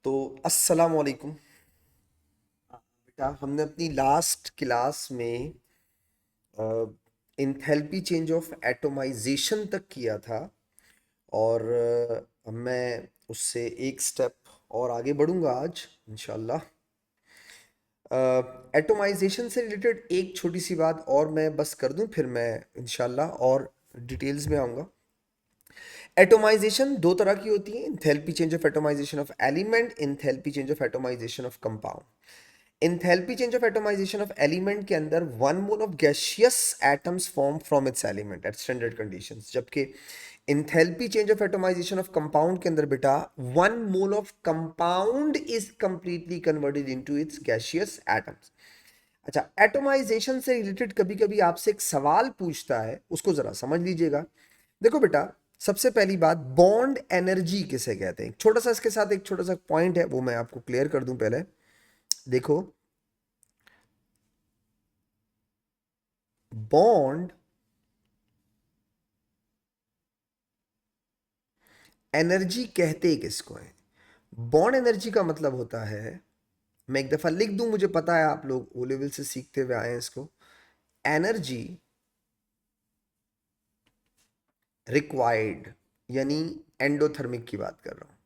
तो अस्सलाम वालेकुम। बेटा, हमने अपनी लास्ट क्लास में इंथैल्पी चेंज ऑफ एटोमाइजेशन तक किया था। और मैं उससे एक स्टेप और आगे बढ़ूंगा आज इंशाल्लाह। एटोमाइजेशन से रिलेटेड एक छोटी सी बात और मैं बस कर दूं, फिर मैं इंशाल्लाह और डिटेल्स में आऊँगा। एटोमाइजेशन दो तरह की होती है: enthalpy change of atomization of element, enthalpy change of atomization of compound. Enthalpy change of atomization of element के अंदर 1 mole of gaseous atoms form from its element at standard conditions, जबकि enthalpy change of atomization of compound के अंदर बेटा 1 mole of compound is completely converted into its gaseous atoms. अच्छा, atomization से related कभी कभी आपसे एक सवाल पूछता है, उसको जरा समझ लीजिएगा। देखो बेटा, सबसे पहली बात, बॉन्ड एनर्जी किसे कहते हैं। छोटा सा इसके साथ एक छोटा सा पॉइंट है, वो मैं आपको क्लियर कर दूं पहले। देखो, बॉन्ड एनर्जी कहते किसको है। बॉन्ड एनर्जी का मतलब होता है, मैं एक दफा लिख दूं, मुझे पता है आप लोग ओ लेवल से सीखते हुए आए हैं इसको। एनर्जी रिक्वायर्ड, यानी एंडोथर्मिक की बात कर रहा हूं।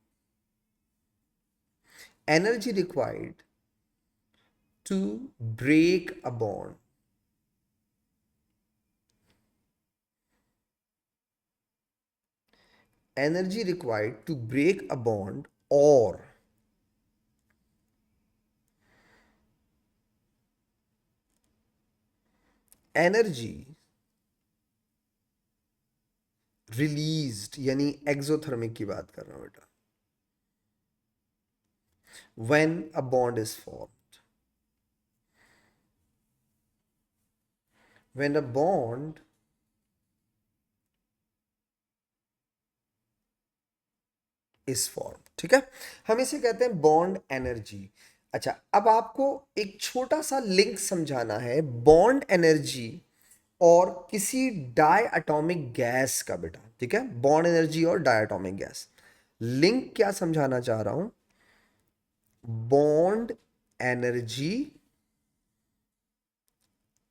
Energy required to break a bond, energy required to break a bond, और एनर्जी रिलीज्ड, यानी एक्सोथर्मिक की बात कर रहा हूं बेटा, when a bond is formed. When a bond is form, ठीक है। हम इसे कहते हैं बॉन्ड एनर्जी। अच्छा, अब आपको एक छोटा सा लिंक समझाना है बॉन्ड एनर्जी और किसी डाई एटॉमिक गैस का बेटा, ठीक है। बॉन्ड एनर्जी और डाई एटॉमिक गैस, लिंक क्या समझाना चाह रहा हूं। Bond energy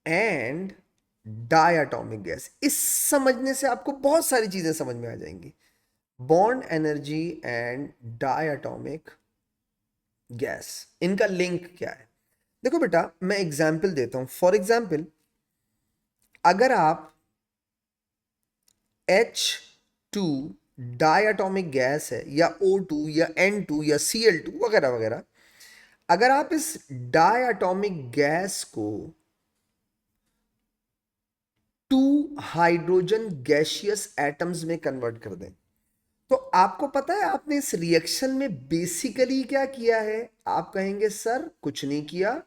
and diatomic gas, इस समझने से आपको बहुत सारी चीजें समझ में आ जाएंगी। Bond energy and diatomic gas, इनका लिंक क्या है। देखो बेटा, मैं एग्जाम्पल देता हूं। फॉर एग्जाम्पल, अगर आप H2 डायटोमिक गैस है, या O2 या N2 या Cl2 वगैरह वगैरह, अगर आप इस डायटोमिक गैस को 2 हाइड्रोजन गैसियस एटम्स में कन्वर्ट कर दें, तो आपको पता है आपने इस रिएक्शन में बेसिकली क्या किया है। आप कहेंगे सर कुछ नहीं किया,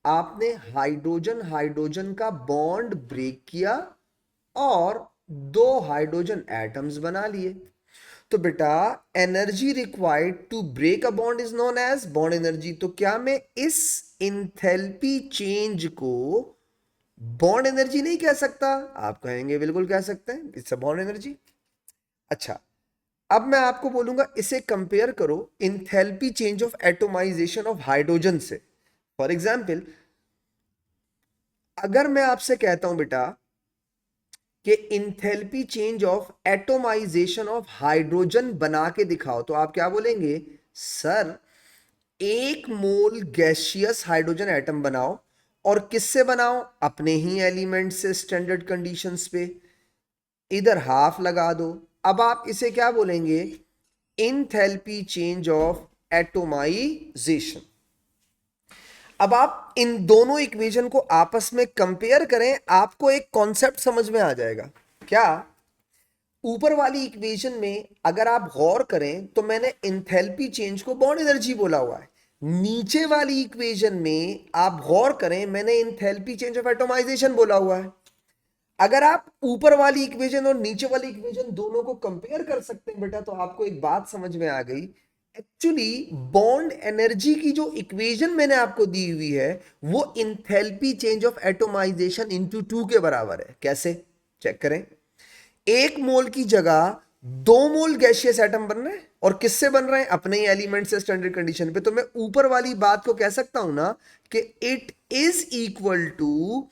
आपने हाइड्रोजन हाइड्रोजन का बॉन्ड ब्रेक किया और 2 हाइड्रोजन एटम्स बना लिए। तो बेटा, energy required to break a bond is known as bond energy. तो क्या मैं इस इंथैल्पी चेंज को बॉन्ड एनर्जी नहीं कह सकता? आप कहेंगे बिल्कुल कह सकते हैं, इट्स अ बॉन्ड एनर्जी। अच्छा, अब मैं आपको बोलूंगा इसे कंपेयर करो enthalpy change of atomization of hydrogen से। फॉर एग्जाम्पल, अगर मैं आपसे कहता हूं बेटा कि enthalpy change of atomization of hydrogen बना के दिखाओ, तो आप क्या बोलेंगे? सर, 1 मोल गैसियस हाइड्रोजन एटम बनाओ, और किससे बनाओ? अपने ही एलिमेंट से, स्टैंडर्ड कंडीशंस पे। इधर हाफ लगा दो। अब आप इसे क्या बोलेंगे? Enthalpy change of atomisation. अब आप इन दोनों इक्वेशन को आपस में कंपेयर करें, आपको एक कॉन्सेप्ट समझ में आ जाएगा। क्या? ऊपर वाली इक्वेशन में अगर आप गौर करें तो मैंने इंथैल्पी चेंज को बॉन्ड एनर्जी बोला हुआ है। नीचे वाली इक्वेशन में आप गौर करें, मैंने इंथैल्पी चेंज ऑफ एटोमाइजेशन बोला हुआ है। अगर आप ऊपर वाली इक्वेशन और नीचे वाली इक्वेशन दोनों को कंपेयर कर सकते हैं बेटा, तो आपको एक बात समझ में आ गई। एक्चुअली बॉन्ड एनर्जी की जो इक्वेशन मैंने आपको दी हुई है, वो enthalpy change of atomisation into 2 के बराबर है। कैसे? चेक करें। 1 मोल की जगह दो मोल गैसियस एटम बन रहे हैं और किससे बन रहे हैं? अपने ही एलिमेंट से स्टैंडर्ड कंडीशन पे। तो मैं ऊपर वाली बात को कह सकता हूं ना कि it is equal to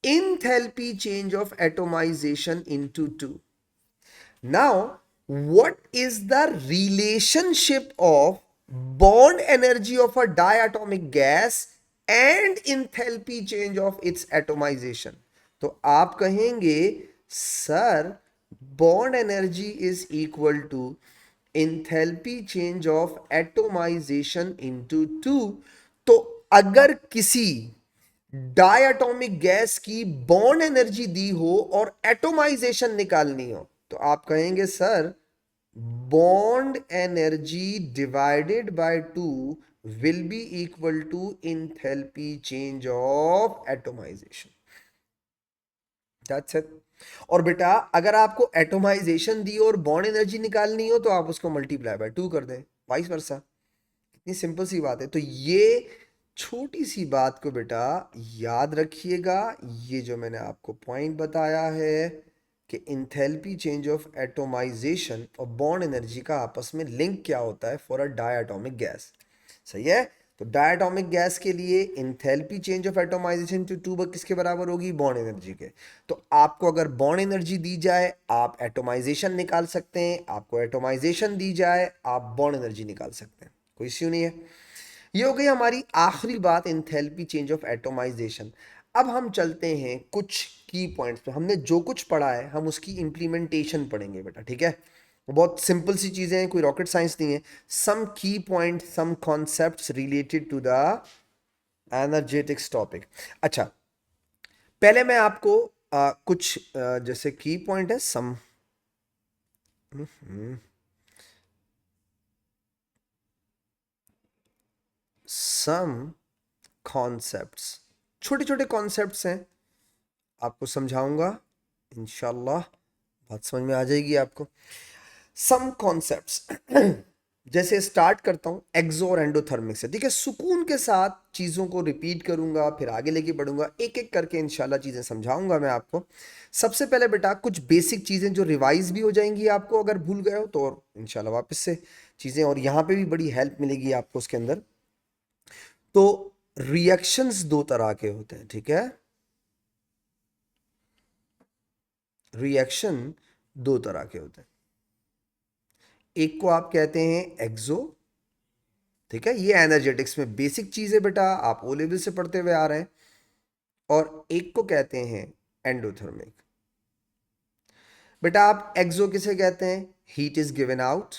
enthalpy change of atomization into two. Now, what is the relationship of bond energy of a diatomic gas and enthalpy change of its atomization? तो आप कहेंगे sir bond energy is equal to enthalpy change of atomization into two. तो अगर किसी diatomic gas की bond energy दी हो और एटोमाइजेशन निकालनी हो तो आप कहेंगे sir bond energy divided by two will be equal to enthalpy change of atomization. That's it. और बेटा अगर आपको एटोमाइजेशन दी और बॉन्ड एनर्जी निकालनी हो तो आप उसको मल्टीप्लाई बाय टू कर दें, वाइस वर्सा। इतनी सिंपल सी बात है। तो ये छोटी सी बात को बेटा याद रखिएगा। ये जो मैंने आपको पॉइंट बताया है कि इंथैल्पी चेंज ऑफ एटोमाइजेशन और बॉन्ड एनर्जी का आपस में लिंक क्या होता है फॉर अ डायटोमिक गैस। सही है। तो डायटोमिक गैस के लिए enthalpy change of atomization two two किसके बराबर होगी? बॉन्ड एनर्जी के। तो आपको अगर बॉन्ड एनर्जी दी जाए आप एटोमाइजेशन निकाल सकते हैं, आपको एटोमाइजेशन दी जाए आप बॉन्ड एनर्जी निकाल सकते हैं, कोई इश्यू नहीं है। ये हो गई हमारी आखिरी बात एंथैल्पी चेंज ऑफ एटोमाइजेशन। अब हम चलते हैं कुछ की पॉइंट्स पे। हमने जो कुछ पढ़ा है हम उसकी इंप्लीमेंटेशन पढ़ेंगे बेटा, ठीक है। बहुत सिंपल सी चीजें हैं, कोई रॉकेट साइंस नहीं है। Some key point, some concepts related to the energetics topic. अच्छा, पहले मैं आपको कुछ जैसे की पॉइंट है सम सम कॉन्सेप्ट्स, छोटे छोटे कॉन्सेप्ट्स हैं, आपको समझाऊंगा इंशाल्लाह, बात समझ में आ जाएगी आपको। सम कॉन्सेप्ट्स जैसे स्टार्ट करता हूं एक्सो और एंडोथर्मिक से, ठीक है। सुकून के साथ चीज़ों को रिपीट करूंगा, फिर आगे लेके बढ़ूंगा, एक एक करके इंशाल्लाह चीज़ें समझाऊंगा मैं आपको। सबसे पहले बेटा कुछ बेसिक चीज़ें जो रिवाइज भी हो जाएंगी आपको अगर भूल गए हो तो, और इंशाल्लाह वापस से चीज़ें, और यहाँ पे भी बड़ी हेल्प मिलेगी आपको उसके अंदर। तो रिएक्शंस दो तरह के होते हैं, ठीक है। रिएक्शन दो तरह के होते हैं। एक को आप कहते हैं एक्सो, ठीक है, ये एनर्जेटिक्स में बेसिक चीज है बेटा, आप ओ लेवल से पढ़ते हुए आ रहे हैं। और एक को कहते हैं एंडोथर्मिक। बेटा आप एक्सो किसे कहते हैं? Heat is given out,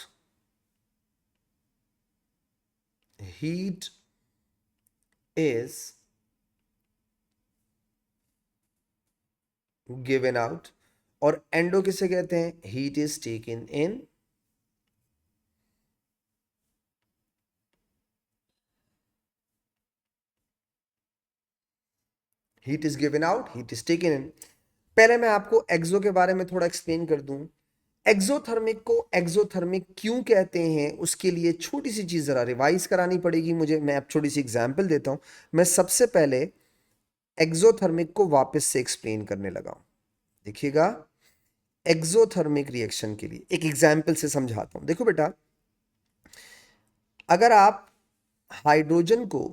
heat is given out. और एंडो किसे कहते हैं? Heat is taken in. Heat is given out, heat is taken in. पहले मैं आपको एक्सो के बारे में थोड़ा एक्सप्लेन कर दूं। एक्सोथर्मिक को एक्सोथर्मिक क्यों कहते हैं उसके लिए छोटी सी चीज जरा रिवाइज करानी पड़ेगी मुझे। मैं अब छोटी सी एग्जांपल देता हूं। मैं सबसे पहले एक्सोथर्मिक को वापस से एक्सप्लेन करने लगा हूं, देखिएगा। एक्सोथर्मिक रिएक्शन के लिए एक एग्जांपल से समझाता हूं। देखो बेटा, अगर आप हाइड्रोजन को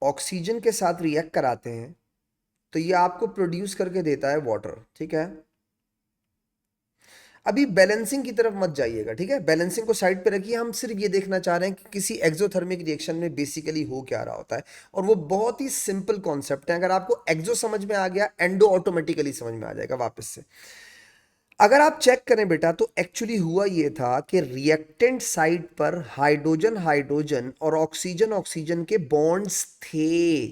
ऑक्सीजन के साथ रिएक्ट कराते हैं तो ये आपको प्रोड्यूस करके देता है वाटर, ठीक है। अभी बैलेंसिंग की तरफ मत जाइएगा, ठीक है। बैलेंसिंग को साइड पे रखिए, हम सिर्फ ये देखना चाह रहे हैं कि किसी एक्सोथर्मिक रिएक्शन में बेसिकली हो क्या रहा होता है। और वो बहुत ही सिंपल कॉन्सेप्ट है। अगर आपको एक्सो समझ में आ गया, एंडो ऑटोमेटिकली समझ में आ जाएगा वापस से। अगर आप चेक करें बेटा तो एक्चुअली हुआ ये था कि रिएक्टेंट साइड पर हाइड्रोजन हाइड्रोजन और ऑक्सीजन ऑक्सीजन के बॉन्ड्स थे,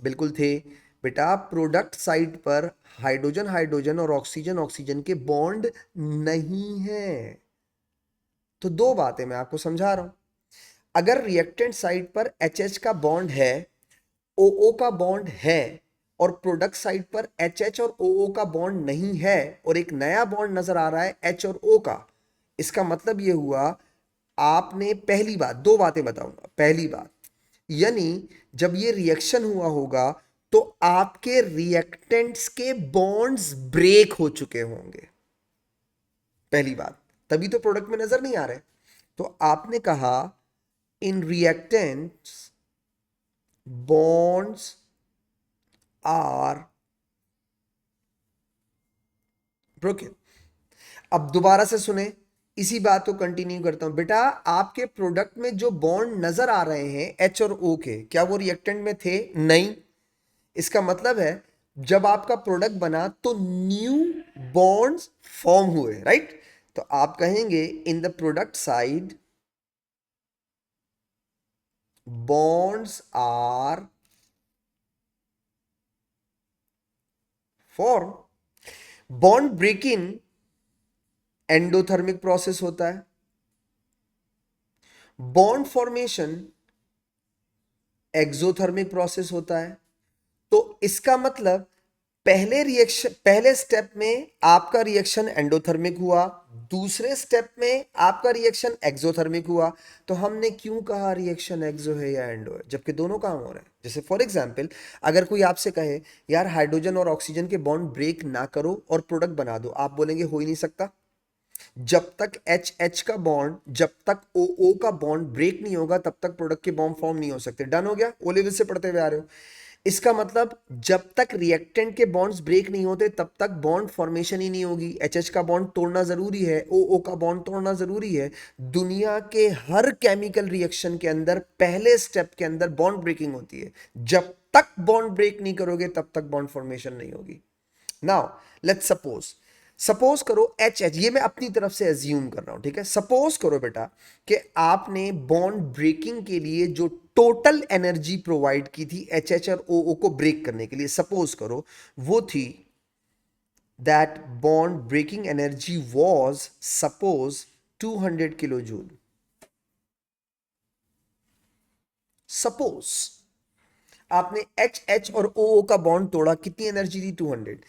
बिल्कुल थे। बेटा प्रोडक्ट साइड पर हाइड्रोजन हाइड्रोजन और ऑक्सीजन ऑक्सीजन के बॉन्ड नहीं है। तो दो बातें मैं आपको समझा रहा हूं। अगर रिएक्टेंट साइड पर एच का बॉन्ड है, ओ का बॉन्ड है, और प्रोडक्ट साइड पर एच और ओ का बॉन्ड नहीं है और एक नया बॉन्ड नजर आ रहा है एच और ओ का, इसका मतलब यह हुआ, आपने पहली बात, दो बातें बताऊंगा। पहली बात यानी जब ये रिएक्शन हुआ होगा तो आपके रिएक्टेंट्स के बॉन्ड्स ब्रेक हो चुके होंगे। पहली बात, तभी तो प्रोडक्ट में नजर नहीं आ रहे। तो आपने कहा इन रिएक्टेंट्स बॉन्ड्स आर ब्रोकन। अब दोबारा से सुने, इसी बात को कंटिन्यू करता हूं बेटा। आपके प्रोडक्ट में जो बॉन्ड नजर आ रहे हैं एच और ओ के, क्या वो रिएक्टेंट में थे? नहीं। इसका मतलब है जब आपका प्रोडक्ट बना तो न्यू बॉन्ड्स फॉर्म हुए, राइट? तो आप कहेंगे in the product side bonds are form. Bond breaking endothermic process होता है, बॉन्ड फॉर्मेशन एक्सोथर्मिक प्रोसेस होता है। तो इसका मतलब पहले स्टेप में आपका रिएक्शन एंडोथर्मिक हुआ, दूसरे स्टेप में आपका रिएक्शन एक्सोथर्मिक हुआ। तो हमने क्यों कहा रिएक्शन एक्सो है या एंडो है, जबकि दोनों काम हो रहे हैं? जैसे फॉर एग्जांपल, अगर कोई आपसे कहे यार हाइड्रोजन और ऑक्सीजन के बॉन्ड ब्रेक ना करो और प्रोडक्ट बना दो, आप बोलेंगे हो ही नहीं सकता। जब तक एच एच का बॉन्ड, जब तक ओ ओ का बॉन्ड ब्रेक नहीं होगा तब तक प्रोडक्ट के बॉन्ड फॉर्म नहीं हो सकते। डन हो गया? ओ लेवल से पढ़ते हुए आ रहे हो। इसका मतलब जब तक रिएक्टेंट के बॉन्ड्स ब्रेक नहीं होते तब तक बॉन्ड फॉर्मेशन ही नहीं होगी। एच एच का बॉन्ड तोड़ना जरूरी है, ओ ओ का बॉन्ड तोड़ना जरूरी है। दुनिया के हर केमिकल रिएक्शन के अंदर पहले स्टेप के अंदर बॉन्ड ब्रेकिंग होती है। जब तक बॉन्ड ब्रेक नहीं करोगे तब तक बॉन्ड फॉर्मेशन नहीं होगी। नाउ लेट्स सपोज करो एच एच, ये मैं अपनी तरफ से एज्यूम कर रहा हूं, ठीक है? सपोज करो बेटा कि आपने बॉन्ड ब्रेकिंग के लिए जो टोटल एनर्जी प्रोवाइड की थी एच एच और ओ ओ को ब्रेक करने के लिए, सपोज करो वो थी that bond breaking energy was suppose 200 kilo joule. Suppose आपने एच एच और ओ ओ का बॉन्ड तोड़ा, कितनी एनर्जी दी? 200।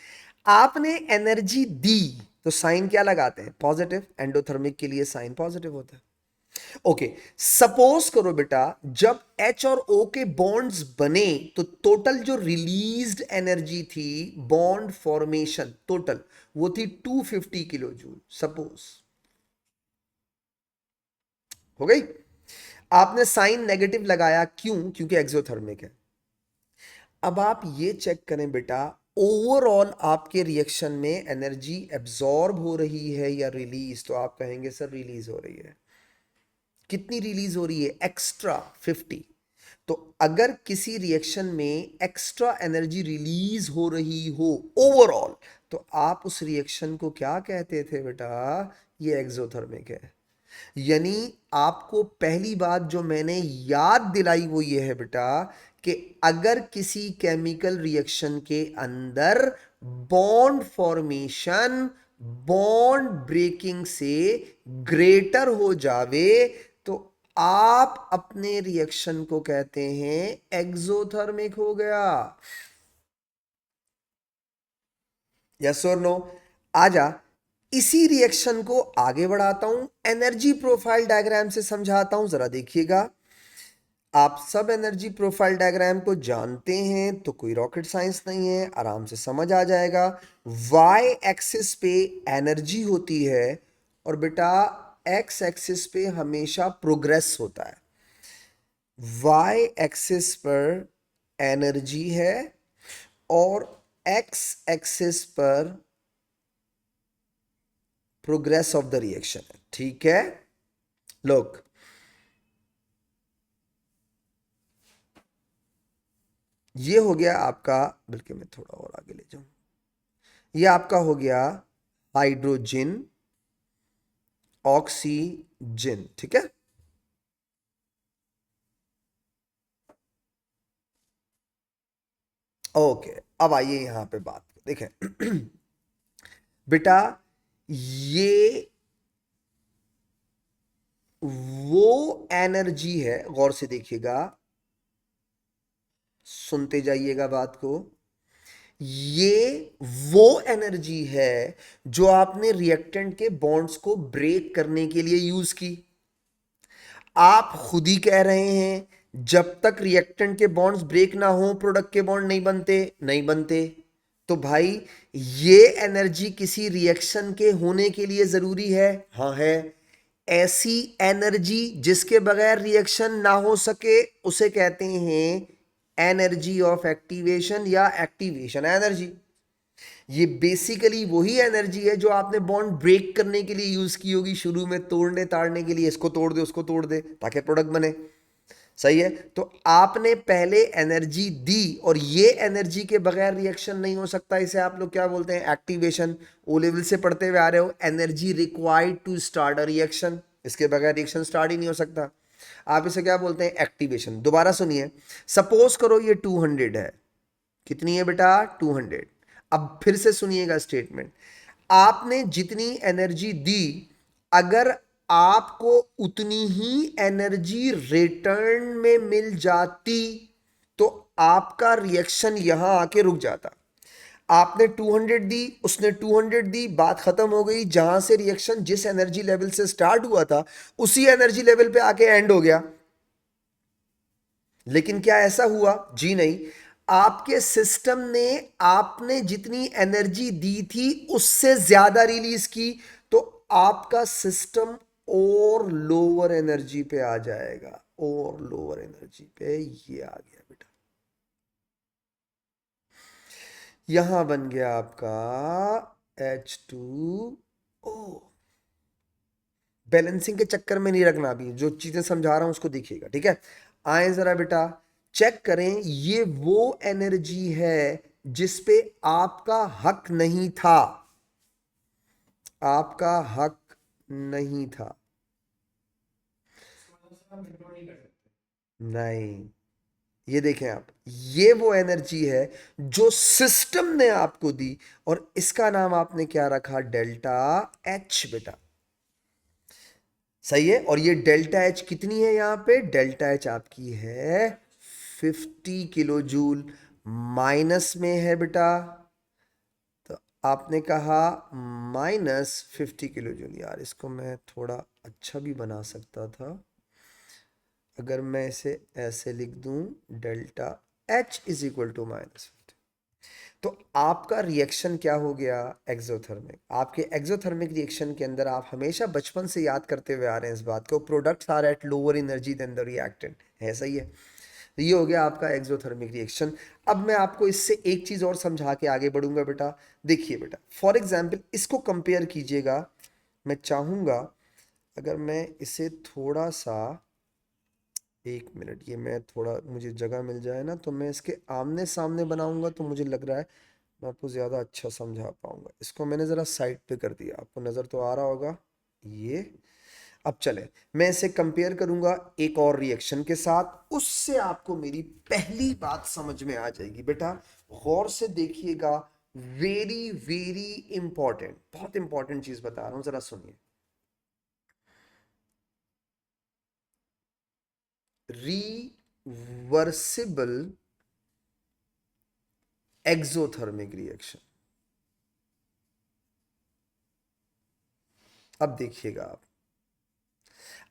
आपने एनर्जी दी तो साइन क्या लगाते हैं? पॉजिटिव। एंडोथर्मिक के लिए साइन पॉजिटिव होता है। ओके, सपोज करो बेटा जब एच और ओ के बॉन्ड्स बने तो टोटल जो रिलीज्ड एनर्जी थी बॉन्ड फॉर्मेशन टोटल, वो थी 250 किलो जूल। सपोज हो गई। आपने साइन नेगेटिव लगाया, क्यों? क्योंकि एक्सोथर्मिक है। अब आप ये चेक करें बेटा, ओवरऑल आपके रिएक्शन में एनर्जी एब्जॉर्ब हो रही है या रिलीज? तो आप कहेंगे सर रिलीज हो रही है। कितनी रिलीज हो रही है? एक्स्ट्रा 50। तो अगर किसी रिएक्शन में एक्स्ट्रा एनर्जी रिलीज हो रही हो ओवरऑल, तो आप उस रिएक्शन को क्या कहते थे बेटा? ये एक्सोथर्मिक है। यानी आपको पहली बात जो मैंने याद दिलाई वो ये है बेटा कि अगर किसी केमिकल रिएक्शन के अंदर बॉन्ड फॉर्मेशन बॉन्ड ब्रेकिंग से ग्रेटर हो जावे तो आप अपने रिएक्शन को कहते हैं एक्सोथर्मिक हो गया। यस और नो? आजा इसी रिएक्शन को आगे बढ़ाता हूं, एनर्जी प्रोफाइल डायग्राम से समझाता हूं, जरा देखिएगा। आप सब एनर्जी प्रोफाइल डायग्राम को जानते हैं तो कोई रॉकेट साइंस नहीं है, आराम से समझ आ जाएगा। वाई एक्सिस पे एनर्जी होती है और बेटा एक्स एक्सिस पे हमेशा प्रोग्रेस होता है। वाई एक्सिस पर एनर्जी है और एक्स एक्सिस पर प्रोग्रेस ऑफ द रिएक्शन है, ठीक है? लोग ये हो गया आपका, बल्कि मैं थोड़ा और आगे ले जाऊं, ये आपका हो गया हाइड्रोजन ऑक्सीजन, ठीक है? ओके, अब आइए यहां पे बात देखें। बेटा ये वो एनर्जी है, गौर से देखिएगा, सुनते जाइएगा बात को। ये वो एनर्जी है जो आपने रिएक्टेंट के बॉन्ड्स को ब्रेक करने के लिए यूज की। आप खुद ही कह रहे हैं जब तक रिएक्टेंट के बॉन्ड्स ब्रेक ना हो प्रोडक्ट के बॉन्ड नहीं बनते, नहीं बनते। तो भाई ये एनर्जी किसी रिएक्शन के होने के लिए जरूरी है, हाँ है। ऐसी एनर्जी जिसके बगैर रिएक्शन ना हो सके उसे कहते हैं एनर्जी ऑफ एक्टिवेशन या एक्टिवेशन एनर्जी। ये बेसिकली वही एनर्जी है जो आपने बॉन्ड ब्रेक करने के लिए यूज की होगी शुरू में, तोड़ने ताड़ने के लिए, इसको तोड़ दे उसको तोड़ दे ताकि प्रोडक्ट बने। सही है, तो आपने पहले एनर्जी दी और ये एनर्जी के बगैर रिएक्शन नहीं हो सकता, इसे आप लोग क्या बोलते हैं, एक्टिवेशन। ओ लेवल से पढ़ते हुए आ रहे हो, energy required to start a reaction, इसके बगैर रिएक्शन स्टार्ट ही नहीं हो सकता। आप इसे क्या बोलते हैं, एक्टिवेशन। दोबारा सुनिए, सपोज करो ये 200 है। कितनी है बेटा, 200। अब फिर से सुनिएगा स्टेटमेंट, आपने जितनी एनर्जी दी, अगर आपको उतनी ही एनर्जी रिटर्न में मिल जाती तो आपका रिएक्शन यहां आके रुक जाता। आपने 200 दी, उसने 200 दी, बात खत्म हो गई। जहां से रिएक्शन जिस एनर्जी लेवल से स्टार्ट हुआ था उसी एनर्जी लेवल पे आके एंड हो गया। लेकिन क्या ऐसा हुआ, जी नहीं। आपके सिस्टम ने आपने जितनी एनर्जी दी थी उससे ज्यादा रिलीज की, तो आपका सिस्टम और लोअर एनर्जी पे आ जाएगा, और लोअर एनर्जी पे। ये आ गया बेटा, यहां बन गया आपका H2O। बैलेंसिंग के चक्कर में नहीं रखना, अभी जो चीजें समझा रहा हूं उसको देखिएगा, ठीक है। आए जरा बेटा, चेक करें, ये वो एनर्जी है जिस पे आपका हक नहीं था, आपका हक नहीं था। नहीं, ये देखें आप, ये वो एनर्जी है जो सिस्टम ने आपको दी, और इसका नाम आपने क्या रखा, डेल्टा एच बेटा। सही है, और ये डेल्टा एच कितनी है, यहां पे डेल्टा एच आपकी है 50 किलो जूल। माइनस में है बेटा, तो आपने कहा -50 किलो जूल। यार इसको मैं थोड़ा अच्छा भी बना सकता था, अगर मैं इसे ऐसे लिख दूं, delta H is equal to -50। तो आपका रिएक्शन क्या हो गया, एक्सोथर्मिक। आपके एक्सोथर्मिक रिएक्शन के अंदर आप हमेशा बचपन से याद करते हुए आ रहे हैं इस बात को, products are at lower energy than the reactant, है सही है। तो ये हो गया आपका एक्सोथर्मिक रिएक्शन। अब मैं आपको इससे एक चीज और समझा के आगे बढ़ूंगा बेटा। देखिए बेटा, फॉर एग्जाम्पल इसको कंपेयर कीजिएगा। मैं चाहूंगा अगर मैं इसे थोड़ा सा, 1 मिनट, ये मैं थोड़ा, मुझे जगह मिल जाए ना तो मैं इसके आमने सामने बनाऊंगा, तो मुझे लग रहा है मैं आपको ज़्यादा अच्छा समझा पाऊंगा। इसको मैंने ज़रा साइड पे कर दिया, आपको नज़र तो आ रहा होगा ये। अब चले, मैं इसे कंपेयर करूंगा एक और रिएक्शन के साथ, उससे आपको मेरी पहली बात समझ में आ जाएगी बेटा। गौर से देखिएगा, वेरी वेरी इंपॉर्टेंट, बहुत इंपॉर्टेंट चीज बता रहा हूं, जरा सुनिए। Reversible exothermic reaction. अब देखिएगा आप,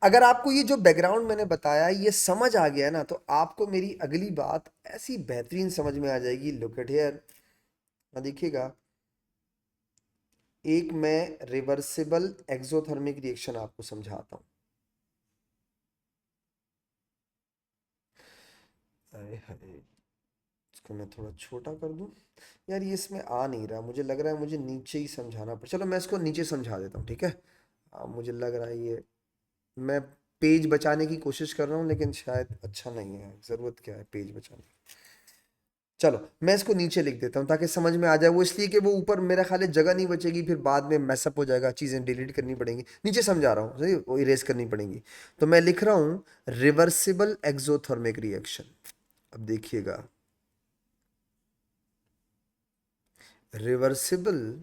अगर आपको ये जो बैकग्राउंड मैंने बताया ये समझ आ गया ना, तो आपको मेरी अगली बात ऐसी बेहतरीन समझ में आ जाएगी। लुक एट हियर, देखिएगा, एक मैं रिवर्सिबल एक्सोथर्मिक रिएक्शन आपको समझाता हूं। अरे हाय, इसको मैं थोड़ा छोटा कर दूं। यार ये इसमें आ नहीं रहा, मुझे लग रहा है मुझे नीचे ही समझाना पड़, चलो मैं इसको नीचे समझा देता हूँ, ठीक है। मुझे लग रहा है ये, मैं पेज बचाने की कोशिश कर रहा हूँ लेकिन शायद अच्छा नहीं है, ज़रूरत क्या है पेज बचाने की। चलो मैं इसको नीचे लिख देता हूँ ताकि समझ में आ जाए, वो इसलिए कि वो ऊपर मेरा ख्याल है जगह नहीं बचेगी, फिर बाद में मैसअप हो जाएगा, चीज़ें डिलीट करनी पड़ेंगी। नीचे समझा रहा हूँ, सही, वो इरेज करनी पड़ेंगी। तो मैं लिख रहा हूँ रिवर्सिबल एक्सोथर्मिक रिएक्शन। अब देखिएगा, रिवर्सिबल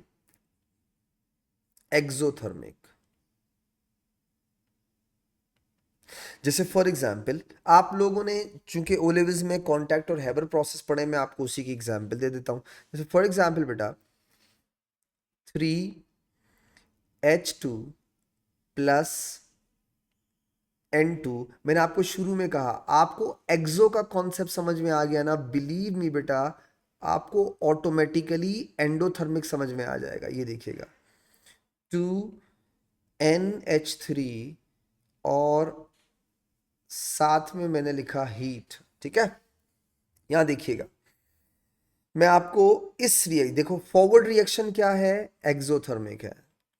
एक्सोथर्मिक, जैसे फॉर एग्जाम्पल आप लोगों ने चूंकि ओ लेवल्स में कॉन्टैक्ट और हैबर प्रोसेस पढ़े, मैं आपको उसी की एग्जाम्पल दे देता हूँ। जैसे फॉर एग्जाम्पल बेटा, 3H2 + N2, मैंने आपको शुरू में कहा, आपको एक्सो का कॉन्सेप्ट समझ में आ गया ना, बिलीव मी बेटा, आपको ऑटोमेटिकली एंडोथर्मिक समझ में आ जाएगा। ये देखिएगा 2NH3 और साथ में मैंने लिखा हीट, ठीक है। यहां देखिएगा मैं आपको इस रिएक्शन, देखो फॉरवर्ड रिएक्शन क्या है, एक्सोथर्मिक है।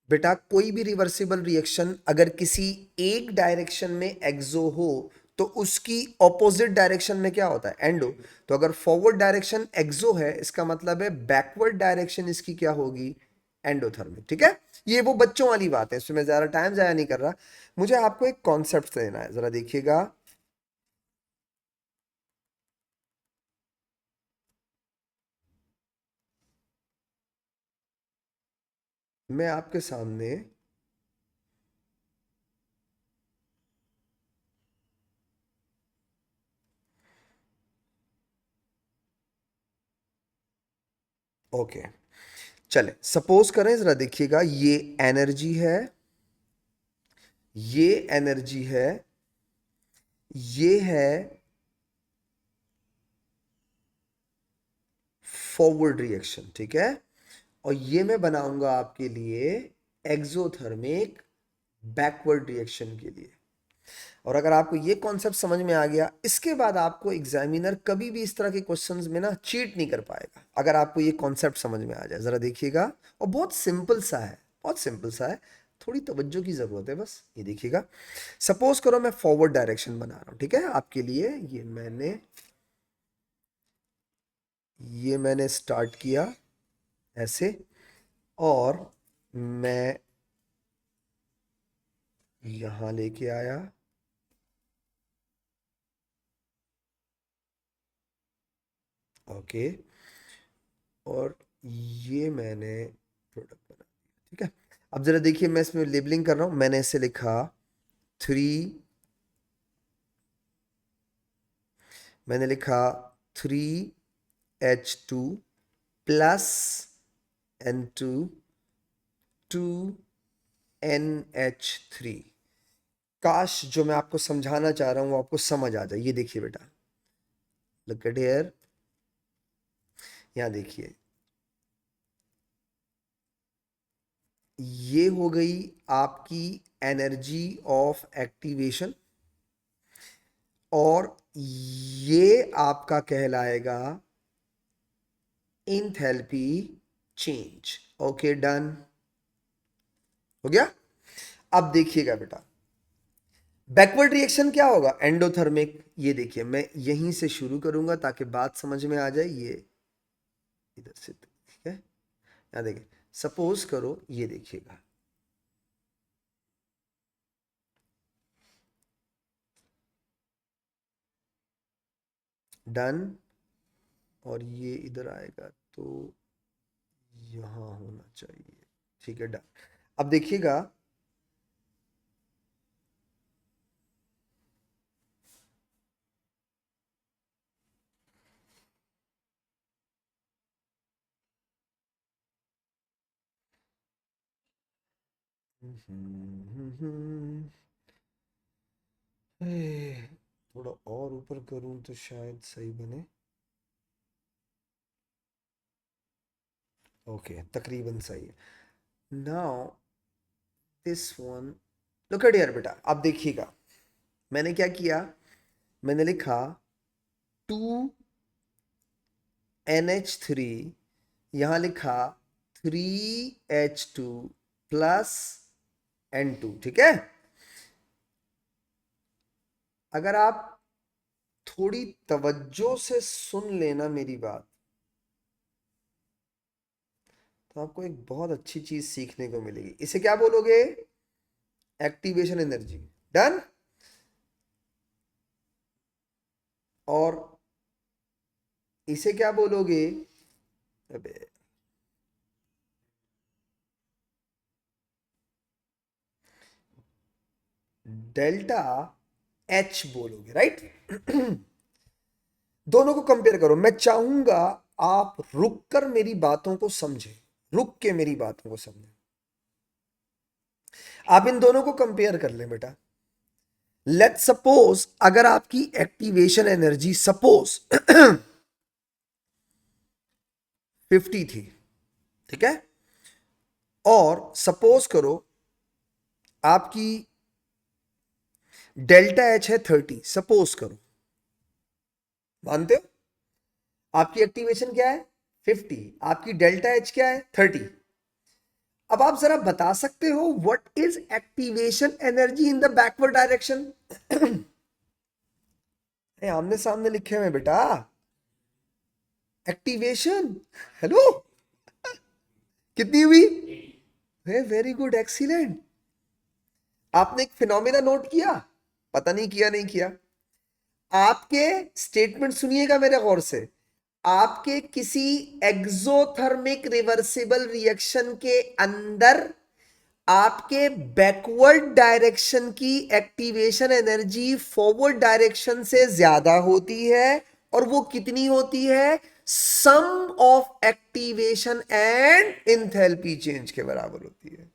बेटा कोई भी रिवर्सिबल रिएक्शन अगर किसी एक डायरेक्शन में एक्सो हो तो उसकी ऑपोजिट डायरेक्शन में क्या होता है, एंडो। तो अगर फॉरवर्ड डायरेक्शन एक्सो है इसका मतलब है बैकवर्ड डायरेक्शन इसकी क्या होगी, एंडोथर्मिक, ठीक है। ये वो बच्चों वाली बात है, इसमें मैं ज्यादा टाइम जाया नहीं कर रहा। मुझे आपको एक कॉन्सेप्ट देना है, जरा देखिएगा। मैं आपके सामने ओके चले, सपोज करें, जरा देखिएगा, ये एनर्जी है, ये एनर्जी है, ये है फॉरवर्ड रिएक्शन, ठीक है। और ये मैं बनाऊंगा आपके लिए एक्सोथर्मिक बैकवर्ड रिएक्शन के लिए। और अगर आपको ये कॉन्सेप्ट समझ में आ गया, इसके बाद आपको एग्जामिनर कभी भी इस तरह के क्वेश्चंस में ना चीट नहीं कर पाएगा, अगर आपको ये कॉन्सेप्ट समझ में आ जाए। जरा देखिएगा, और बहुत सिंपल सा है, बहुत सिंपल सा है, थोड़ी तवज्जो की जरूरत है बस। ये देखिएगा, सपोज करो मैं फॉरवर्ड डायरेक्शन बना रहा हूं, ठीक है, आपके लिए। ये मैंने स्टार्ट किया ऐसे, और मैं यहां लेके आया, ओके, और ये मैंने प्रोडक्ट बना दिया, ठीक है। अब जरा देखिए, मैं इसमें लेबलिंग कर रहा हूं, मैंने इसे लिखा 3, मैंने लिखा 3H2 + N2 2NH3। काश जो मैं आपको समझाना चाह रहा हूं वो आपको समझ आ जाए। ये देखिए बेटा, लुक एट हियर, यहां देखिए, ये हो गई आपकी एनर्जी ऑफ एक्टिवेशन, और ये आपका कहलाएगा इंथैल्पी चेंज। ओके डन, हो गया। अब देखिएगा बेटा, बैकवर्ड रिएक्शन क्या होगा, एंडोथर्मिक। ये देखिए, मैं यहीं से शुरू करूंगा ताकि बात समझ में आ जाए। ये इधर से, ठीक है। यहां देखिए, सपोज करो, ये देखिएगा, डन, और ये इधर आएगा तो यहां होना चाहिए, ठीक है, डन। अब देखिएगा, थोड़ा और ऊपर करूं तो शायद सही बने। ओके, तकरीबन सही है। Now this one, look at here बेटा, अब देखिएगा मैंने क्या किया, मैंने लिखा 2NH3, यहां लिखा 3H2 + N2, ठीक है। अगर आप थोड़ी तवज्जो से सुन लेना मेरी बात, तो आपको एक बहुत अच्छी चीज सीखने को मिलेगी। इसे क्या बोलोगे, एक्टिवेशन एनर्जी, डन। और इसे क्या बोलोगे, अबे डेल्टा एच बोलोगे, राइट। दोनों को कंपेयर करो, मैं चाहूंगा आप रुक कर मेरी बातों को समझें, रुक के मेरी बातों को समझें। आप इन दोनों को कंपेयर कर लें बेटा। लेट सपोज अगर आपकी एक्टिवेशन एनर्जी, सपोज 50 थी, ठीक है। और सपोज करो आपकी डेल्टा एच है 30, सपोज करो, मानते हो आपकी एक्टिवेशन क्या है 50, आपकी डेल्टा एच क्या है 30। अब आप जरा बता सकते हो what is activation energy in the backward direction? आमने सामने लिखे हुए बेटा, एक्टिवेशन। हेलो, कितनी हुई? Very good, excellent. आपने एक फिनोमिना नोट किया, पता नहीं किया नहीं किया। आपके स्टेटमेंट सुनिएगा मेरे गौर से। आपके किसी एक्सोथर्मिक रिवर्सिबल रिएक्शन के अंदर आपके बैकवर्ड डायरेक्शन की एक्टिवेशन एनर्जी फॉरवर्ड डायरेक्शन से ज्यादा होती है, और वो कितनी होती है? Sum of activation and enthalpy change के बराबर होती है।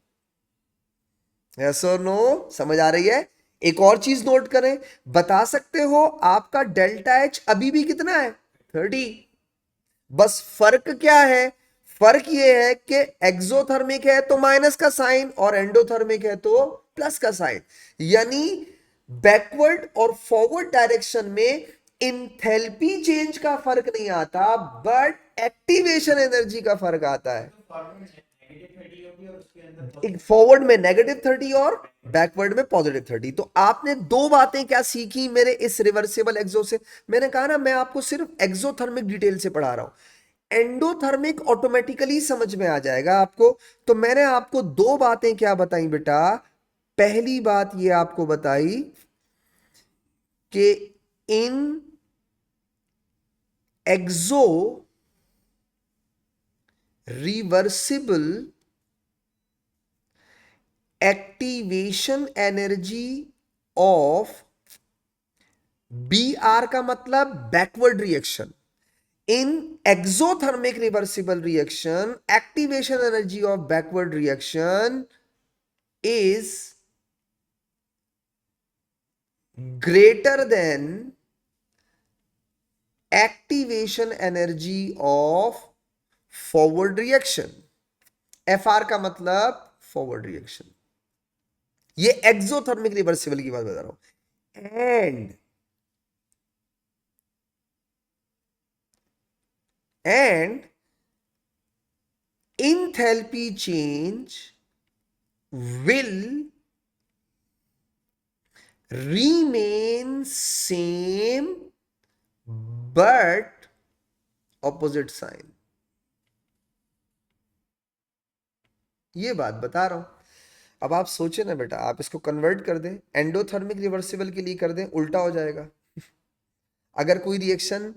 यस और नो? समझ आ रही है? एक और चीज नोट करें, बता सकते हो आपका डेल्टा एच अभी भी कितना है 30। बस फर्क क्या है? फर्क ये है कि एक्सोथर्मिक है तो माइनस का साइन, और एंडोथर्मिक है तो प्लस का साइन। यानी बैकवर्ड और फॉरवर्ड डायरेक्शन में इंथैल्पी चेंज का फर्क नहीं आता, बट एक्टिवेशन एनर्जी का फर्क आता है। एक फॉरवर्ड में -30 और बैकवर्ड में +30। तो आपने दो बातें क्या सीखी मेरे इस रिवर्सिबल एक्सो से? मैंने कहा ना, मैं आपको सिर्फ एक्सोथर्मिक डिटेल से पढ़ा रहा हूं, एंडोथर्मिक ऑटोमेटिकली समझ में आ जाएगा आपको। तो मैंने आपको दो बातें क्या बताई बेटा? पहली बात ये आपको बताई कि in exo reversible activation energy of BR का मतलब backward reaction. In exothermic reversible reaction, activation energy of backward reaction is greater than activation energy of forward reaction. FR का मतलब फॉरवर्ड रिएक्शन। ये एक्सोथर्मिक रिवर्सिबल की बात बता रहा हूं। And enthalpy change will remain same but opposite sign। ये बात बता रहा हूं। अब आप सोचे ना बेटा, आप इसको कन्वर्ट कर दें, एंडोथर्मिक रिवर्सिबल के लिए कर दें, उल्टा हो जाएगा। अगर कोई रिएक्शन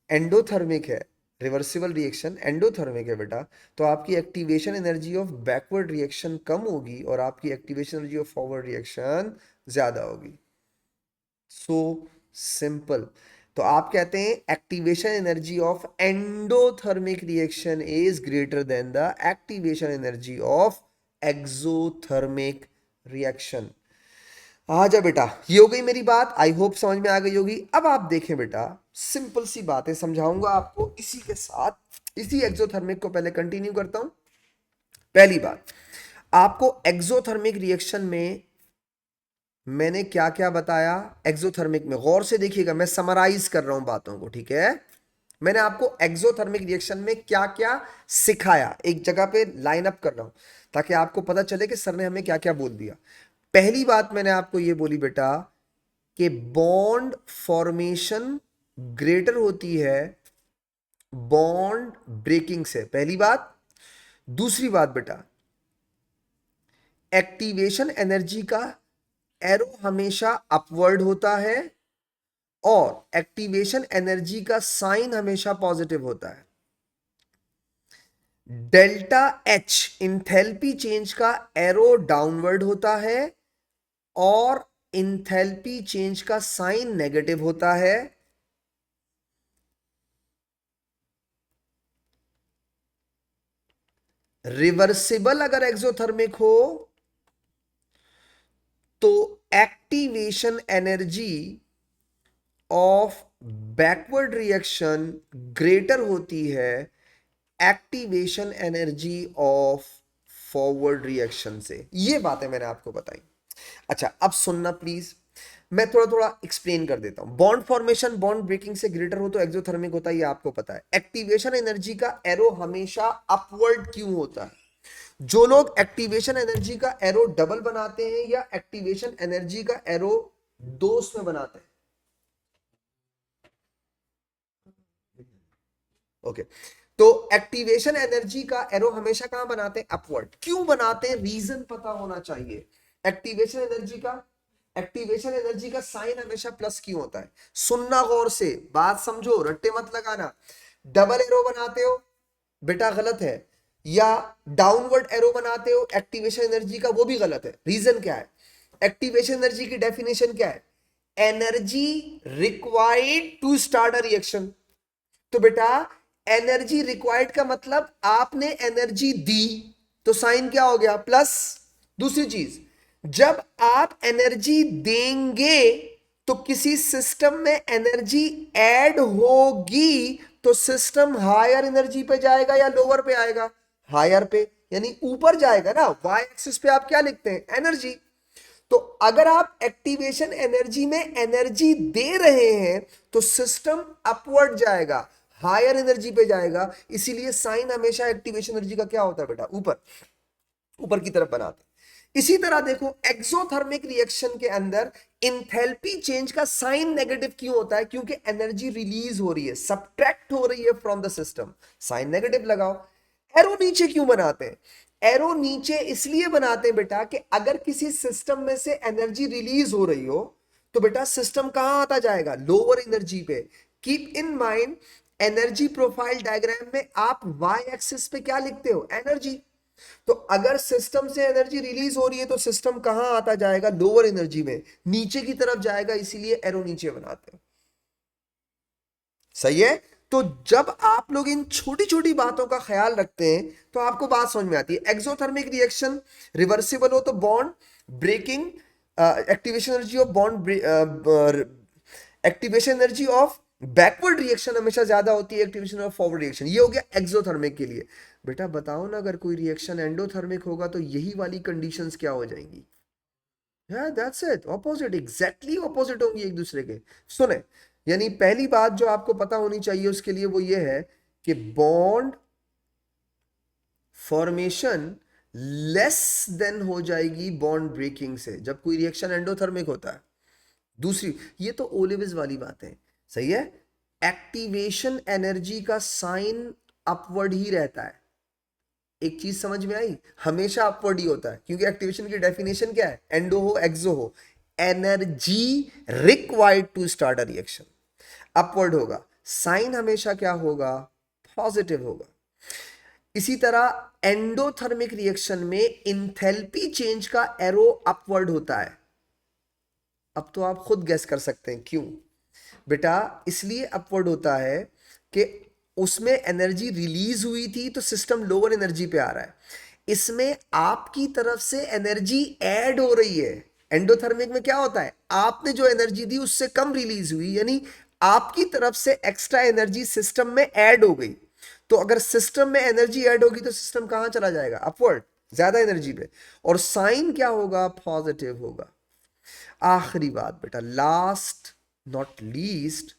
एंडोथर्मिक है, रिवर्सिबल रिएक्शन एंडोथर्मिक है बेटा, तो आपकी activation energy of backward reaction कम होगी और आपकी activation energy of forward reaction ज्यादा होगी। So simple. तो आप कहते हैं activation energy of endothermic reaction is greater than the activation energy of exothermic reaction. आ जा बेटा, ये हो गई मेरी बात, आई होप समझ में आ गई होगी। अब आप देखें बेटा, सिंपल सी बातें समझाऊंगा आपको इसी के साथ। इसी एक्सोथर्मिक को पहले कंटिन्यू करता हूं। पहली बात, आपको एक्सोथर्मिक रिएक्शन में मैंने क्या क्या बताया? एक्सोथर्मिक में गौर से देखिएगा, मैं समराइज कर रहा हूं बातों को, ठीक है। मैंने आपको एक्सोथर्मिक रिएक्शन में क्या क्या सिखाया, एक जगह पे लाइन अप कर रहा हूं ताकि आपको पता चले कि सर ने हमें क्या क्या बोल दिया। पहली बात मैंने आपको यह बोली बेटा कि बॉन्ड फॉर्मेशन ग्रेटर होती है बॉन्ड ब्रेकिंग से, पहली बात। दूसरी बात बेटा, एक्टिवेशन एनर्जी का एरो हमेशा अपवर्ड होता है और एक्टिवेशन एनर्जी का साइन हमेशा पॉजिटिव होता है। डेल्टा एच इंथैल्पी चेंज का एरो डाउनवर्ड होता है और इंथैल्पी चेंज का साइन नेगेटिव होता है। रिवर्सिबल अगर एक्सोथर्मिक हो तो activation energy of backward reaction greater होती है activation energy of forward reaction से। ये बातें मैंने आपको बताई। अच्छा, अब सुनना प्लीज, मैं थोड़ा थोड़ा एक्सप्लेन कर देता हूं। बॉन्ड फॉर्मेशन बॉन्ड ब्रेकिंग से ग्रेटर हो तो एक्सोथर्मिक होता है, ये आपको पता है। एक्टिवेशन एनर्जी का एरो हमेशा अपवर्ड क्यों होता है? जो लोग एक्टिवेशन एनर्जी का एरो डबल बनाते हैं या एक्टिवेशन एनर्जी का एरो दो उसमें बनाते हैं, ओके, तो एक्टिवेशन एनर्जी का एरो हमेशा कहां बनाते हैं? अपवर्ड। क्यों बनाते हैं? रीजन पता होना चाहिए। एक्टिवेशन एनर्जी का साइन हमेशा प्लस क्यों होता है? सुनना गौर से, बात समझो, रट्टे मत लगाना। डबल एरो बनाते हो बेटा, गलत है। या डाउनवर्ड एरो बनाते हो एक्टिवेशन एनर्जी का, वो भी गलत है। रीजन क्या है? एक्टिवेशन एनर्जी की डेफिनेशन क्या है? Energy required to start a reaction. तो बेटा, एनर्जी रिक्वायर्ड का मतलब आपने एनर्जी दी, तो साइन क्या हो गया? प्लस। दूसरी चीज, जब आप एनर्जी देंगे तो किसी सिस्टम में एनर्जी ऐड होगी, तो सिस्टम हायर एनर्जी पे जाएगा या लोअर पे आएगा? हायर पे, यानी ऊपर जाएगा ना। वाई एक्सिस पे आप क्या लिखते हैं? एनर्जी। तो अगर आप एक्टिवेशन एनर्जी में एनर्जी दे रहे हैं तो सिस्टम अपवर्ड जाएगा, हायर एनर्जी पे जाएगा। इसीलिए साइन हमेशा एक्टिवेशन एनर्जी का क्या होता है बेटा? ऊपर, ऊपर की तरफ बनाते हैं। इसी तरह देखो, एक्सोथर्मिक रिएक्शन के अंदर इंथैल्पी चेंज का साइन नेगेटिव क्यों होता है? क्योंकि एनर्जी रिलीज हो रही है, सब्ट्रैक्ट हो रही है from the system, sign negative लगाओ। एरो नीचे क्यों बनाते हैं? एरो नीचे इसलिए बनाते हैं बेटा कि अगर किसी सिस्टम में से एनर्जी रिलीज हो रही हो तो बेटा सिस्टम कहां आता जाएगा? लोअर एनर्जी पे। Keep in mind, energy profile diagram में आप वाई एक्सिस पे क्या लिखते हो? एनर्जी। तो अगर सिस्टम से एनर्जी रिलीज हो रही है तो सिस्टम कहां आता जाएगा? लोअर एनर्जी में, नीचे की तरफ जाएगा। इसीलिए एरो नीचे बनाते हैं। सही है? तो जब आप लोग इन छोटी छोटी बातों का ख्याल रखते हैं तो आपको बात समझ में आती है। एक्सोथर्मिक रिएक्शन रिवर्सिबल हो तो bond breaking, activation energy of bond, activation energy of backward reaction हमेशा ज्यादा होती है एक्टिवेशन ऑफ फॉरवर्ड रिएक्शन। ये हो गया एक्सोथर्मिक के लिए। बेटा बताओ ना, अगर कोई रिएक्शन एंडोथर्मिक होगा तो यही वाली कंडीशंस क्या हो जाएंगी? That's it, opposite, exactly opposite होंगी एक दूसरे के। सुने, यानी पहली बात जो आपको पता होनी चाहिए उसके लिए वो ये है कि बॉन्ड फॉर्मेशन लेस देन हो जाएगी बॉन्ड ब्रेकिंग से जब कोई रिएक्शन एंडोथर्मिक होता है। दूसरी, ये तो ओलिविस वाली बात है, सही है। एक्टिवेशन एनर्जी का साइन अपवर्ड ही रहता है। एक चीज समझ में आई? हमेशा अपवर्ड ही होता है, क्योंकि एक्टिवेशन की डेफिनेशन क्या है? एंडो हो एक्सो हो, energy required to start a reaction, upward होगा। साइन हमेशा क्या होगा? पॉजिटिव होगा। इसी तरह एंडोथर्मिक रिएक्शन में इंथैल्पी चेंज का एरो अपवर्ड होता है। अब तो आप खुद गेस कर सकते हैं क्यों बेटा। इसलिए अपवर्ड होता है कि उसमें एनर्जी रिलीज हुई थी तो सिस्टम लोअर एनर्जी पे आ रहा है। इसमें आपकी तरफ से एनर्जी ऐड हो रही है। एंडोथर्मिक में क्या होता है? आपने जो एनर्जी दी उससे कम रिलीज हुई, यानी आपकी तरफ से एक्स्ट्रा एनर्जी सिस्टम में ऐड हो गई। तो अगर सिस्टम में एनर्जी ऐड होगी तो सिस्टम कहां चला जाएगा? अपवर्ड, ज्यादा एनर्जी पे। और साइन क्या होगा? पॉजिटिव होगा। आखिरी बात बेटा, last not least,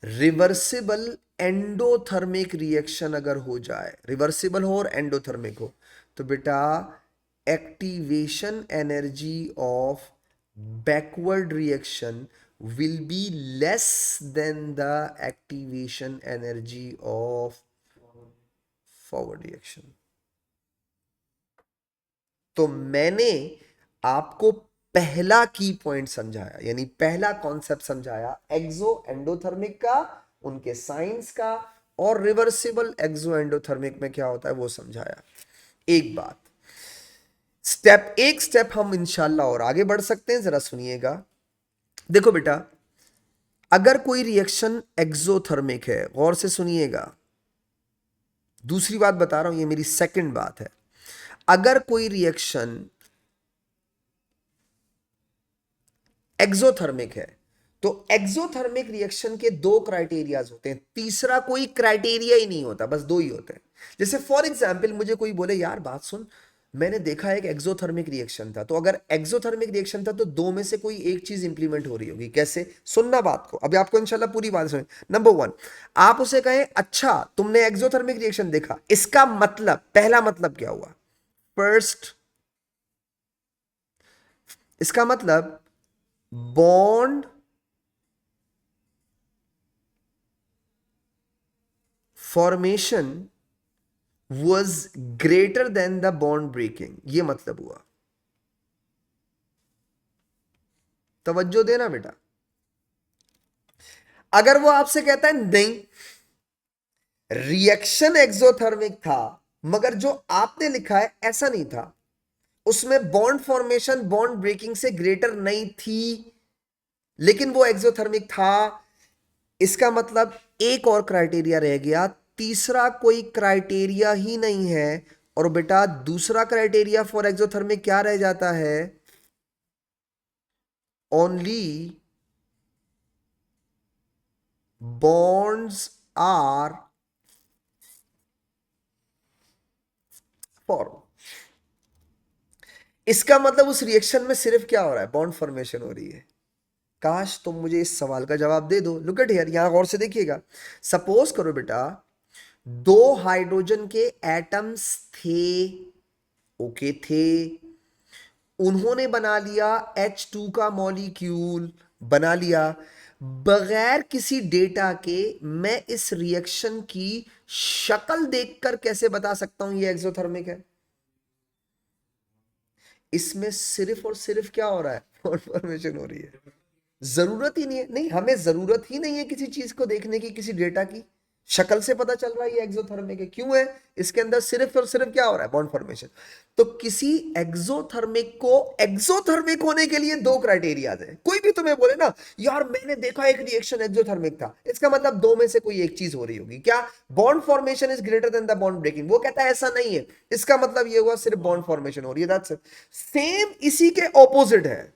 reversible endothermic reaction अगर हो जाए, रिवर्सिबल हो और एंडोथर्मिक हो, तो बेटा activation energy of backward reaction will be less than the activation energy of forward reaction. तो मैंने आपको पहला की पॉइंट समझाया, यानी पहला कॉन्सेप्ट समझाया एक्सो एंडोथर्मिक का, उनके साइंस का, और रिवर्सिबल एक्सो एंडोथर्मिक में क्या होता है वो समझाया। एक बात, एक स्टेप हम इंशाल्लाह और आगे बढ़ सकते हैं, जरा सुनिएगा। देखो बेटा, अगर कोई रिएक्शन एक्सोथर्मिक है, गौर से सुनिएगा, दूसरी बात बता रहा हूं, ये मेरी सेकंड बात है। अगर कोई रिएक्शन एक्सोथर्मिक है तो एक्सोथर्मिक रिएक्शन के दो क्राइटेरियाज होते हैं, तीसरा कोई क्राइटेरिया ही नहीं होता, बस दो ही होते हैं। जैसे फॉर एग्जाम्पल मुझे कोई बोले यार बात सुन, मैंने देखा एक एक्सोथर्मिक रिएक्शन था, तो अगर एक्सोथर्मिक रिएक्शन था तो दो में से कोई एक चीज इंप्लीमेंट हो रही होगी। कैसे? सुनना बात को, अभी आपको इंशाल्लाह पूरी बात सुन। नंबर वन, आप उसे कहें अच्छा तुमने एक्सोथर्मिक रिएक्शन देखा, इसका मतलब, पहला मतलब क्या हुआ? फर्स्ट, इसका मतलब bond formation was greater than the bond breaking, ये मतलब हुआ। तवज्जो देना बेटा। अगर वो आपसे कहता है नहीं रिएक्शन एक्सोथर्मिक था, मगर जो आपने लिखा है ऐसा नहीं था, उसमें बॉन्ड फॉर्मेशन बॉन्ड ब्रेकिंग से ग्रेटर नहीं थी, लेकिन वो एक्सोथर्मिक था, इसका मतलब एक और क्राइटेरिया रह गया, तीसरा कोई क्राइटेरिया ही नहीं है। और बेटा दूसरा क्राइटेरिया फॉर एक्सोथर्मिक क्या रह जाता है? Only bonds are formed। इसका मतलब उस रिएक्शन में सिर्फ क्या हो रहा है? बॉन्ड फॉर्मेशन हो रही है। काश तुम मुझे इस सवाल का जवाब दे दो। लुक एट हियर, यहां गौर से देखिएगा। सपोज करो बेटा दो हाइड्रोजन के एटम्स थे, ओके थे, उन्होंने बना लिया H2 का मॉलिक्यूल, बना लिया। बगैर किसी डेटा के मैं इस रिएक्शन की शक्ल देखकर कैसे बता सकता हूं ये एक्सोथर्मिक है? इसमें सिर्फ और सिर्फ क्या हो रहा है? फॉर्मेशन हो रही है। जरूरत ही नहीं है, नहीं हमें जरूरत ही नहीं है किसी चीज को देखने की, किसी डेटा की। शक्ल से पता चल रहा है ये एक्सोथर्मिक है। क्यों है? इसके अंदर सिर्फ और सिर्फ क्या हो रहा है? Bond formation. तो किसी एक्सोथर्मिक को एक्सोथर्मिक होने के लिए दो क्राइटेरिया है। कोई भी तुम्हें बोले ना यार मैंने देखा एक रिएक्शन एक्सोथर्मिक था, इसका मतलब दो में से कोई एक चीज हो रही होगी। क्या? Bond formation is greater than the bond breaking. वो कहता है ऐसा नहीं है, इसका मतलब ये हुआ सिर्फ बॉन्ड फॉर्मेशन हो रही है, दैट्स इट। सेम इसी के ऑपोजिट है।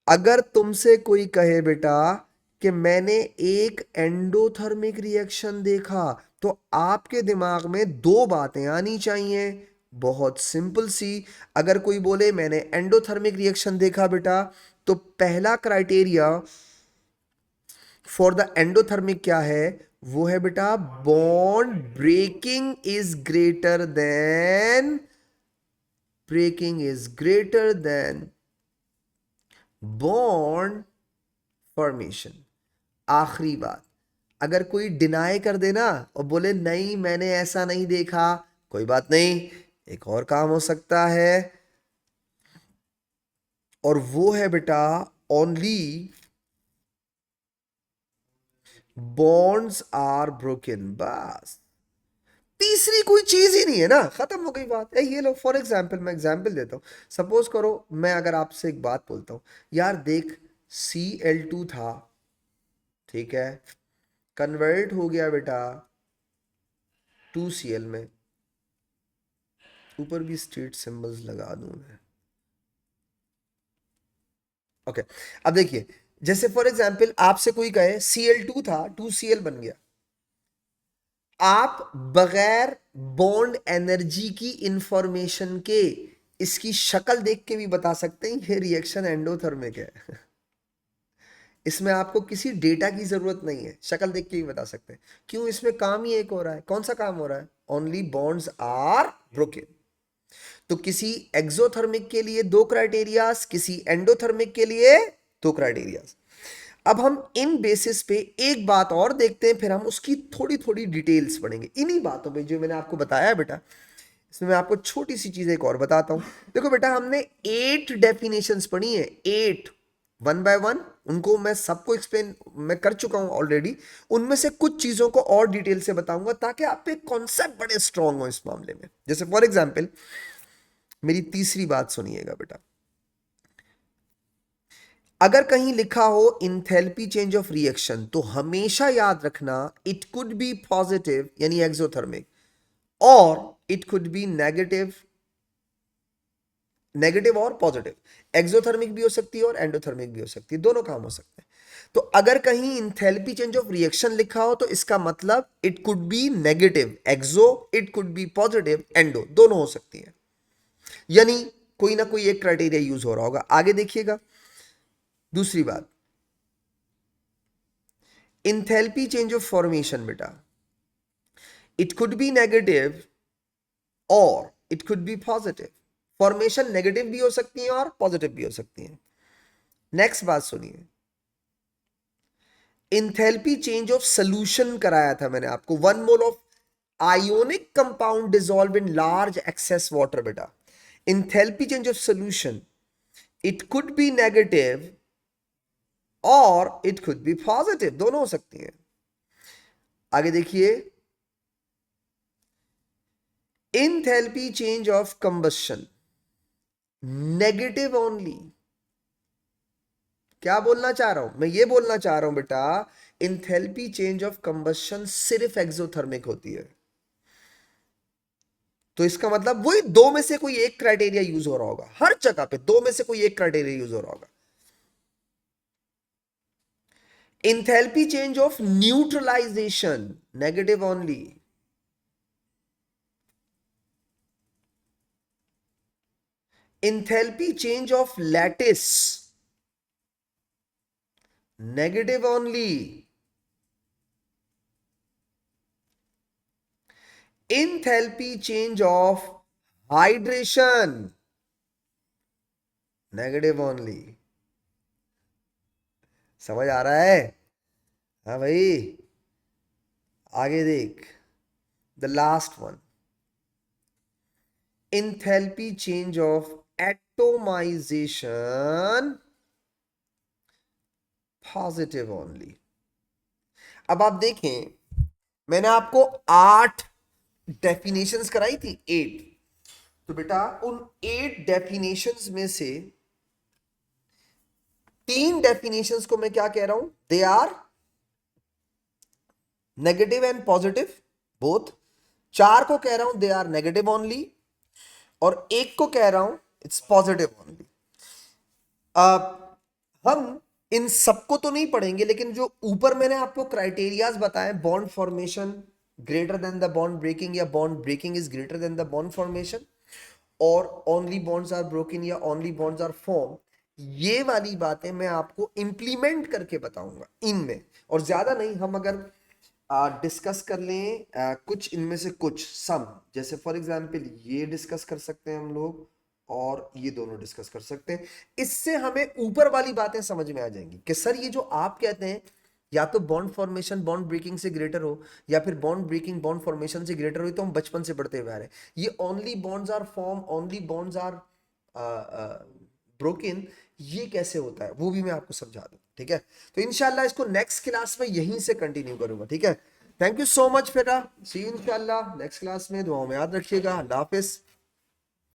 अगर तुमसे कोई कहे बेटा कि मैंने एक एंडोथर्मिक रिएक्शन देखा, तो आपके दिमाग में दो बातें आनी चाहिए, बहुत सिंपल सी। अगर कोई बोले मैंने एंडोथर्मिक रिएक्शन देखा बेटा, तो पहला क्राइटेरिया फॉर द एंडोथर्मिक क्या है? वो है बेटा bond breaking is greater than, breaking is greater than bond formation. आखिरी बात, अगर कोई डिनाई कर देना और बोले नहीं मैंने ऐसा नहीं देखा, कोई बात नहीं, एक और काम हो सकता है, और वो है बेटा ओनली बॉन्ड्स आर ब्रोकन। बस तीसरी कोई चीज ही नहीं है ना, खत्म हो गई बात। ये लो फॉर एग्जाम्पल, मैं एग्जाम्पल देता हूं। सपोज करो मैं अगर आपसे एक बात बोलता हूं, यार देख Cl2 था, ठीक है, कन्वर्ट हो गया बेटा 2Cl में। ऊपर भी स्ट्रीट सिंबल्स लगा दूं मैं, ओके। अब देखिए, जैसे फॉर एग्जाम्पल आपसे कोई कहे Cl2 था 2Cl बन गया, आप बगैर बॉन्ड एनर्जी की इंफॉर्मेशन के इसकी शक्ल देख के भी बता सकते हैं ये रिएक्शन एंडोथर्मिक है। इसमें आपको किसी डेटा की जरूरत नहीं है, शक्ल देख के भी बता सकते हैं। क्यों? इसमें काम ही एक हो रहा है। कौन सा काम हो रहा है? Only bonds are broken. तो किसी एक्सोथर्मिक के लिए दो क्राइटेरियाज, किसी एंडोथर्मिक के लिए दो क्राइटेरियाज। अब हम इन बेसिस पे एक बात और देखते हैं, फिर हम उसकी थोड़ी थोड़ी डिटेल्स पढ़ेंगे इन्हीं बातों पे जो मैंने आपको बताया है बेटा। इसमें मैं आपको छोटी सी चीज एक और बताता हूं। देखो बेटा हमने 8 डेफिनेशंस पढ़ी है, 8, वन बाय वन। उनको मैं सबको एक्सप्लेन मैं कर चुका हूं ऑलरेडी। उनमें से कुछ चीजों को और डिटेल से बताऊंगा ताकि आप पे कॉन्सेप्ट बड़े स्ट्रांग हो इस मामले में। जैसे फॉर एग्जाम्पल मेरी तीसरी बात सुनिएगा बेटा, अगर कहीं लिखा हो इंथैल्पी चेंज ऑफ रिएक्शन, तो हमेशा याद रखना इट कुड बी पॉजिटिव यानी एक्सोथर्मिक, और it could be negative, negative और पॉजिटिव। एक्सोथर्मिक भी हो सकती है और एंडोथर्मिक भी हो सकती है, दोनों काम हो सकते हैं। तो अगर कहीं इंथैल्पी चेंज ऑफ रिएक्शन लिखा हो तो इसका मतलब it could be negative exo, it could be positive endo, दोनों हो सकती है। यानी कोई ना कोई एक क्राइटेरिया यूज हो रहा होगा। आगे देखिएगा दूसरी बात, इंथैल्पी चेंज ऑफ फॉर्मेशन बेटा, इट कुड बी नेगेटिव और it could be positive. Formation negative भी हो सकती है और पॉजिटिव भी हो सकती है। नेक्स्ट बात सुनिए, इंथैल्पी चेंज ऑफ सॉल्यूशन कराया था मैंने आपको, 1 mole of ionic compound dissolve in large excess water बेटा। Enthalpy change of solution, it could be negative और इट कुड बी पॉजिटिव, दोनों हो सकती हैं। आगे देखिए, enthalpy change of combustion negative only. क्या बोलना चाह रहा हूं मैं? ये बोलना चाह रहा हूं बेटा, इंथैल्पी चेंज ऑफ कंबशन सिर्फ एक्सोथर्मिक होती है। तो इसका मतलब वही दो में से कोई एक क्राइटेरिया यूज हो रहा होगा, हर जगह पे दो में से कोई एक क्राइटेरिया यूज हो रहा होगा। Enthalpy change of neutralization negative only. Enthalpy change of lattice negative only. Enthalpy change of hydration negative only. समझ आ रहा है? हाँ भाई, आगे देख, the last one, enthalpy change of atomization positive only. अब आप देखें, मैंने आपको 8 डेफिनेशंस कराई थी, 8। तो बेटा उन 8 डेफिनेशंस में से 3 डेफिनेशंस को मैं क्या कह रहा हूं, they are negative and positive both. 4 को कह रहा हूं दे आर नेगेटिव ओनली, और एक को कह रहा हूं इट्स पॉजिटिव ओनली। हम इन सबको तो नहीं पढ़ेंगे, लेकिन जो ऊपर मैंने आपको क्राइटेरियाज बताए, bond formation greater than the bond breaking, या bond breaking is greater than the bond formation, और ओनली बॉन्ड्स आर ब्रोकन या ओनली बॉन्ड्स आर फॉर्म, ये वाली बातें मैं आपको इंप्लीमेंट करके बताऊंगा इनमें। और ज्यादा नहीं, हम अगर डिस्कस कर लें कुछ इनमें से कुछ सम, जैसे फॉर एग्जांपल ये डिस्कस कर सकते हैं हम लोग, और ये दोनों डिस्कस कर सकते हैं। इससे हमें ऊपर वाली बातें समझ में आ जाएंगी कि सर ये जो आप कहते हैं, या तो बॉन्ड फॉर्मेशन बॉन्ड ब्रेकिंग से ग्रेटर हो, या फिर बॉन्ड ब्रेकिंग बॉन्ड फॉर्मेशन से ग्रेटर हो, तो हम बचपन से पढ़ते हुए आ रहे हैं। ये only bonds are form, only bonds are broken, ये कैसे होता है वो भी मैं आपको समझा दूं, ठीक है? तो इंशाल्लाह इसको नेक्स्ट क्लास में यहीं से कंटिन्यू करूंगा, ठीक है? थैंक यू सो मच बेटा, सी यू इंशाल्लाह नेक्स्ट क्लास में। दुआओं में याद रखिएगा। अल्लाह हाफिज।